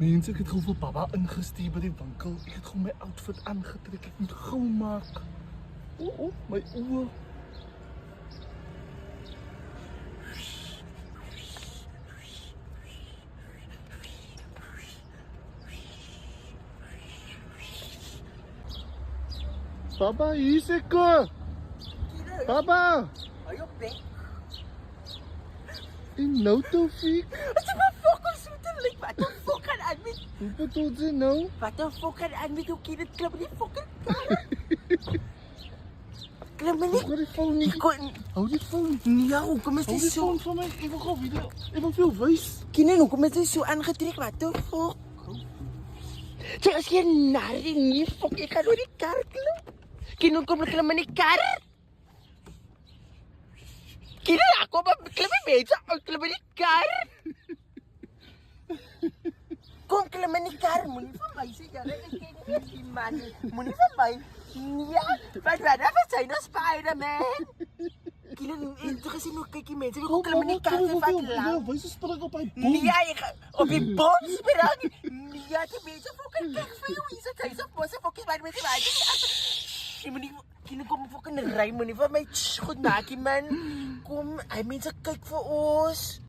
Mense, ek het gou vir papa ingestuur by die winkel. Ek het gou my outfit aangetrek. Ek moet gou maak. O, my oë. Papa, hier is ek. Papa, Are you back? en nou Tofiek. Wat is my fokus so te lyk? Wat 'n fok kan aan met? Hoe bedoel jy nou? Wat 'n fok kan aan met hoe kind dit klap in die fucking kar? Klim maar Ek hoor nie. die phone nie. Ek kon Hou die phone. nee, hoekom is Hou dit die so? phone van my. Ek wil gou video. Ek wil veel wys. Kinders, hoekom is dit so aangetrek? Wat 'n fok? Jy is geen narrie nie, fok. Ek kan oor die kar klim. Kinders, kom klim in die kar. Kinders, kom op, klim in mense, klim in die kar. Kom klim in die kar, moenie van my sê jy ek ken nie die man nie. Moenie van my. Nee, wat sy nou Spider-Man. Kinders, toe gesien hoe kyk die mense, hoe klim in die kar vir wat lank. Wys die spring op hy boom. Nee, ek op die bom sprang. Nee, die mense fucking kyk vir jou. Hy's op bosse fucking by mense by. Jy moet nie kom fucking ry, moenie vir my goed maak, man. Kom, hy mense kyk vir ons.